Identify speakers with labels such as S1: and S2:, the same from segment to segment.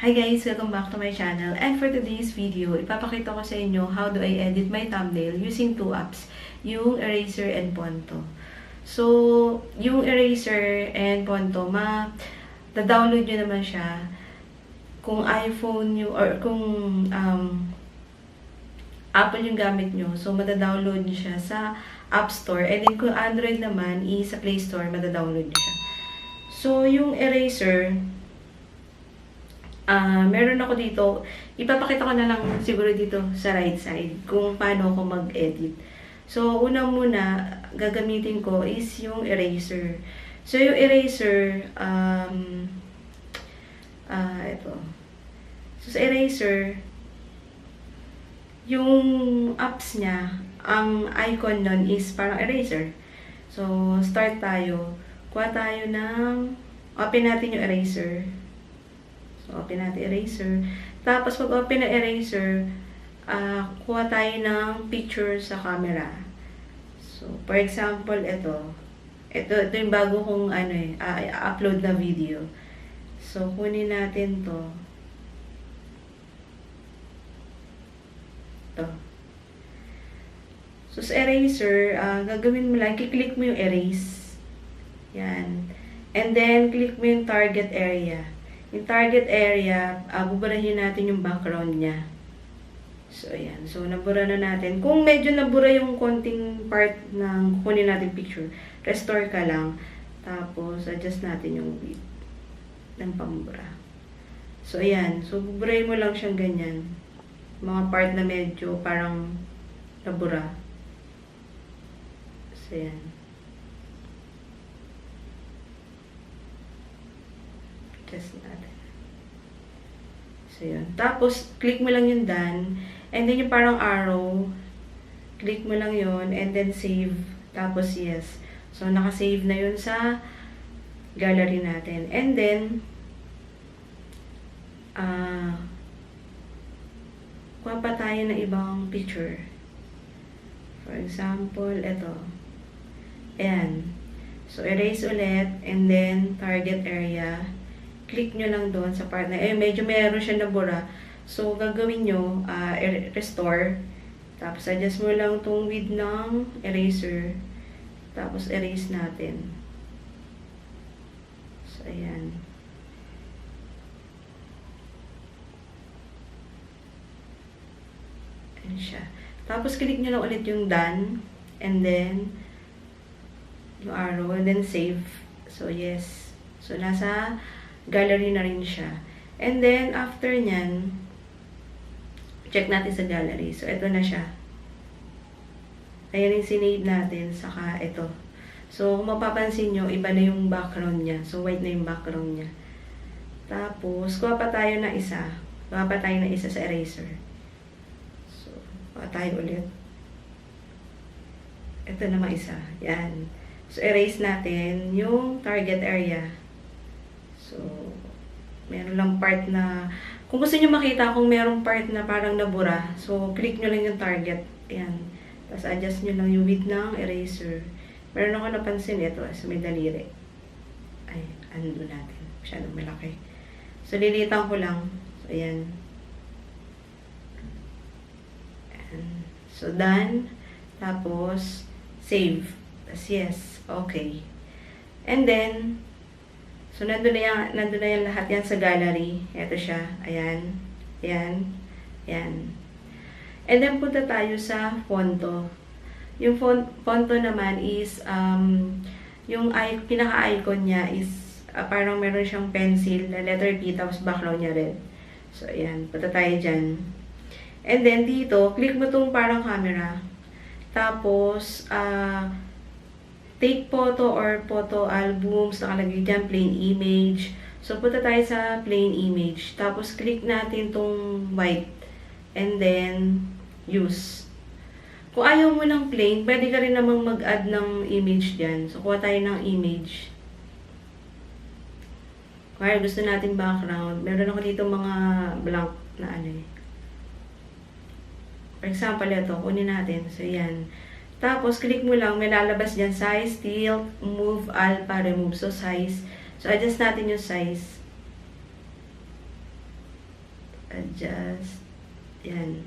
S1: Hi guys! Welcome back to my channel. And for today's video, ipapakita ko sa inyo how do I edit my thumbnail using two apps, yung Eraser and Ponto. So, yung Eraser and Ponto, da-download nyo naman siya kung iPhone nyo or kung Apple yung gamit nyo. So, mada-download nyo siya sa App Store. And then kung Android naman, sa Play Store, mada-download nyo siya. So, yung Eraser, meron ako dito, ipapakita ko na lang siguro dito sa right side kung paano ako mag-edit. So, una muna, gagamitin ko is yung eraser. So, yung eraser, ito. So, sa eraser, yung apps niya, ang icon nun is parang eraser. So, start tayo. Kuha tayo ng, open natin yung eraser. So, open natin eraser. Tapos, pag open na eraser, kuha tayo ng picture sa camera. So, for example, ito. Ito yung bago kong upload na video. So, kunin natin to. Ito. So, sa eraser, gagawin mo lang, kiklik mo yung erase. Yan. And then, click mo yung target area. Yung target area, buburahin natin yung background niya. So, ayan. So, nabura na natin. Kung medyo nabura yung konting part ng kunin natin picture, restore ka lang. Tapos, adjust natin yung width ng pambura. So, ayan. So, buburahin mo lang siyang ganyan. Mga part na medyo parang nabura. So, ayan. Adjust natin. So, yun. Tapos, click mo lang yung done. And then, yung parang arrow. Click mo lang yun. And then, save. Tapos, yes. So, nakasave na yun sa gallery natin. And then, kuha pa tayo ng ibang picture. For example, ito. Ayan. So, erase ulit. And then, target area. Click nyo lang doon sa part na, medyo meron siya nabura. So, gagawin nyo, restore. Tapos, adjust mo lang itong width ng eraser. Tapos, erase natin. So, ayan. Ayan siya. Tapos, click nyo lang ulit yung done. And then, yung arrow. And then, save. So, yes. So, nasa gallery na rin siya. And then, after nyan, check natin sa gallery. So, ito na siya. Ayan yung sinave natin. Saka, ito. So, kung mapapansin nyo, iba na yung background niya. So, white na yung background niya. Tapos, kuha pa tayo na isa. Kuha pa tayo na isa sa eraser. So, kuha tayo ulit. Ito naman isa. Yan. So, erase natin yung target area. So, meron lang part na, kung gusto nyo makita kung merong part na parang nabura, so, click nyo lang yung target. Ayan. Tapos, adjust nyo lang yung width ng eraser. Meron ako napansin ito sa may daliri. Ay, undo natin. Masyadong malaki. So, lilitan ko lang. So, ayan. Ayan. So, done. Tapos, save. Tapos, yes. Okay. And then, so, nandun na yan lahat yan sa gallery. Ito siya. Ayan. Ayan. Ayan. And then, punta tayo sa Ponto. Yung Ponto naman is, yung pinaka-icon niya is, parang meron siyang pencil na letter P, tapos background niya red. So, ayan. Punta tayo dyan. And then, dito, click mo tong parang camera. Tapos, take photo or photo albums, nakalagay dyan, plain image. So, punta tayo sa plain image. Tapos, click natin tong white. And then, use. Kung ayaw mo ng plain, pwede ka rin namang mag-add ng image dyan. So, kuha tayo ng image. Kaya gusto natin background. Meron ako dito mga blank na For example, ito. Kunin natin. So, yan. Tapos, click mo lang, may lalabas dyan, size, tilt, move, alpha, remove. So, size. So, adjust natin yung size. adjust, yan.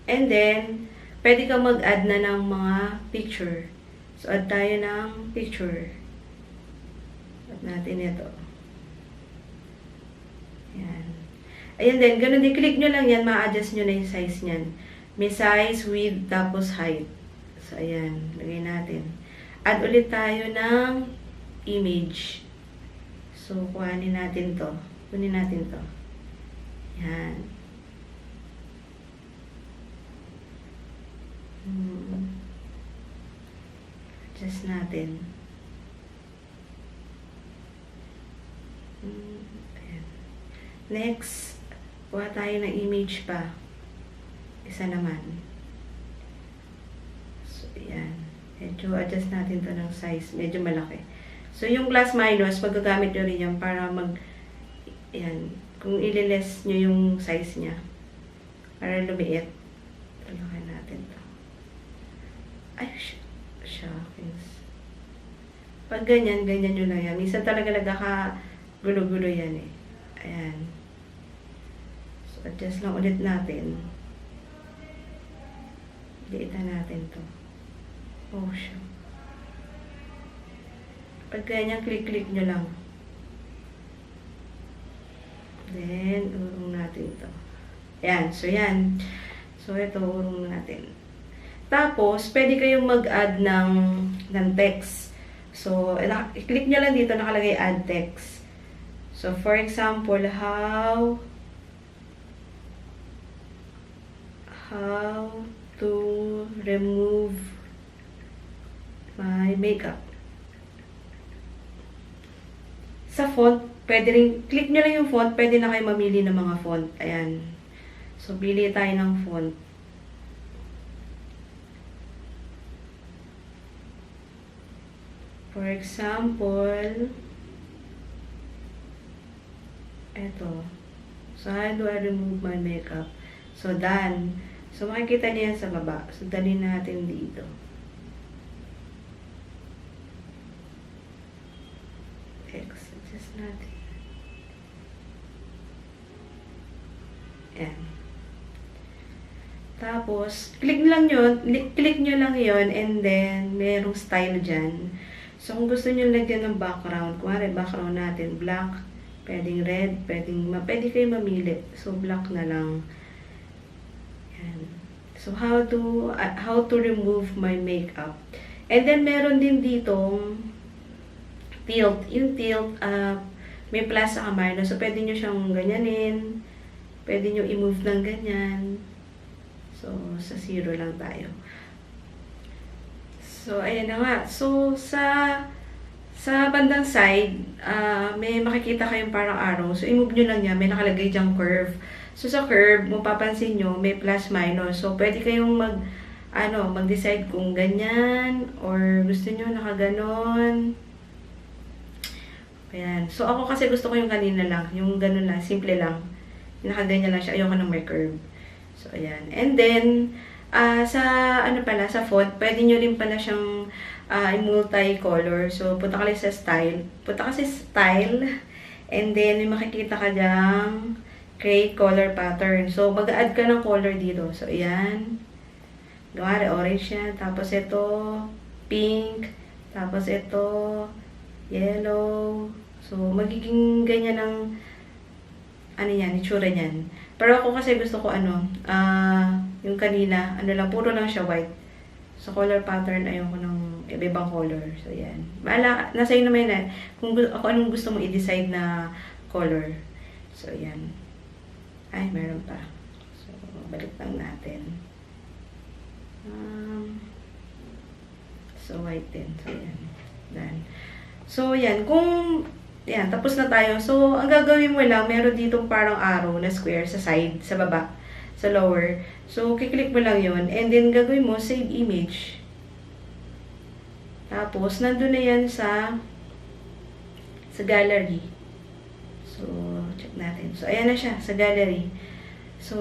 S1: And then, pwede ka mag-add na ng mga picture. So, add tayo ng picture. Add natin ito. Yan. Ayan din, ganun din. Click nyo lang yan, ma-adjust nyo na yung size nyan. May size, width, tapos height. So, ayan. Lagay natin. Add ulit tayo ng image. So, kuhanin natin to. Kunin natin to. Yan. Adjust natin. Ayan. Next, kuha tayo ng image pa. Isa naman. So, ayan. Medyo adjust natin to ng size. Medyo malaki. So, yung plus minus, magagamit nyo rin yan para ayan. Kung ililes nyo yung size niya. Para lumiit. Talakan natin to. Ay, shockings. Pag ganyan, ganyan nyo lang yan. Minsan talaga nagkakagulo-gulo yan eh. Ayan. So, adjust lang ulit natin. Liitan natin to. Oh, shoot. Pag ganyan, click-click nyo lang. Then, urong natin to. Ayan. So, yan. So, ito, urong natin. Tapos, pwede kayong mag-add ng text. So, click nyo lang dito, nakalagay add text. So, for example, how to remove my makeup. Sa font, pwede rin, click nyo lang yung font, pwede na kayo mamili ng mga font. Ayan. So, pili tayo ng font. For example, eto. So, how do I remove my makeup? So, done. So, makikita niyo yan sa baba. So, dalhin natin dito. Adjust natin. Ayan. Tapos, click nyo lang yun, and then, merong style dyan. So, kung gusto nyo lagyan ng background, kuwari, background natin, black, pwedeng red, pwede kayo mamili. So, black na lang. Yan. So, how to remove my makeup. And then, meron din ditong tilt. Yung tilt, may plus sa minus. So, pwede nyo siyang ganyanin. Pwede nyo i-move ng ganyan. So, sa 0 lang tayo. So, ayan na nga. So, sa bandang side, may makikita kayong parang arrow. So, i-move nyo lang yan. May nakalagay dyang curve. So, sa curve, mapapansin nyo, may plus minus. So, pwede kayong mag-decide kung ganyan or gusto nyo nakaganon. Ayan. So, ako kasi gusto ko yung kanina lang. Yung ganon lang. Simple lang. Nakaganyan lang siya. Ayoko nang may curve. So, ayan. And then, sa font, pwede nyo rin pala siyang multi-color. So, punta ka lang sa style. Punta ka sa style. And then, may makikita ka dyang create color pattern. So, mag-add ka ng color dito. So, ayan. Gawari, orange yan. Tapos, ito, pink. Tapos, ito, yellow. So, magiging ganyan ng itsura niyan. Pero ako kasi gusto ko yung kanina, lang, puro lang siya white. So, color pattern, ayoko ng ibang color. So, yan. Nasa iyo naman yan. Kung anong gusto mo i-decide na color. So, yan. Ay, meron pa. So, balik lang natin. So, white din. So, yan. Done. So, yan. Yan, tapos na tayo. So, ang gagawin mo lang, meron ditong parang arrow na square sa side, sa baba, sa lower. So, kiklik mo lang yon, and then gagawin mo, save image. Tapos, nandun na yan sa gallery. So, check natin. So, ayan na siya, sa gallery. So,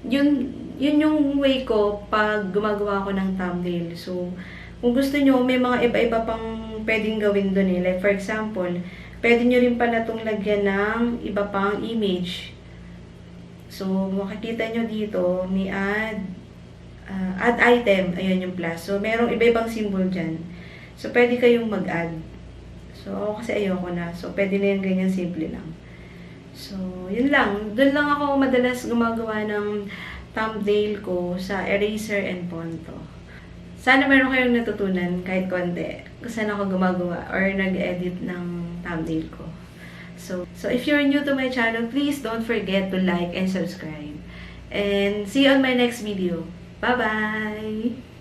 S1: yun yung way ko pag gumagawa ko ng thumbnail. So, kung gusto nyo, may mga iba-iba pang pwedeng gawin doon eh. Like, for example, Pwede nyo rin pala itong lagyan ng iba pang image. So, makikita nyo dito, may add item. Ayan yung plus. So, merong iba-ibang symbol dyan. So, pwede kayong mag-add. So, ako kasi ayoko na. So, pwede na yung ganyan, simple lang. So, yun lang. Doon lang ako madalas gumagawa ng thumbnail ko sa eraser and ponto. Sana meron kayong natutunan kahit konti kung saan ako gumagawa or nag-edit ng thumbnail ko. So if you're new to my channel, please don't forget to like and subscribe. And see you on my next video. Bye-bye!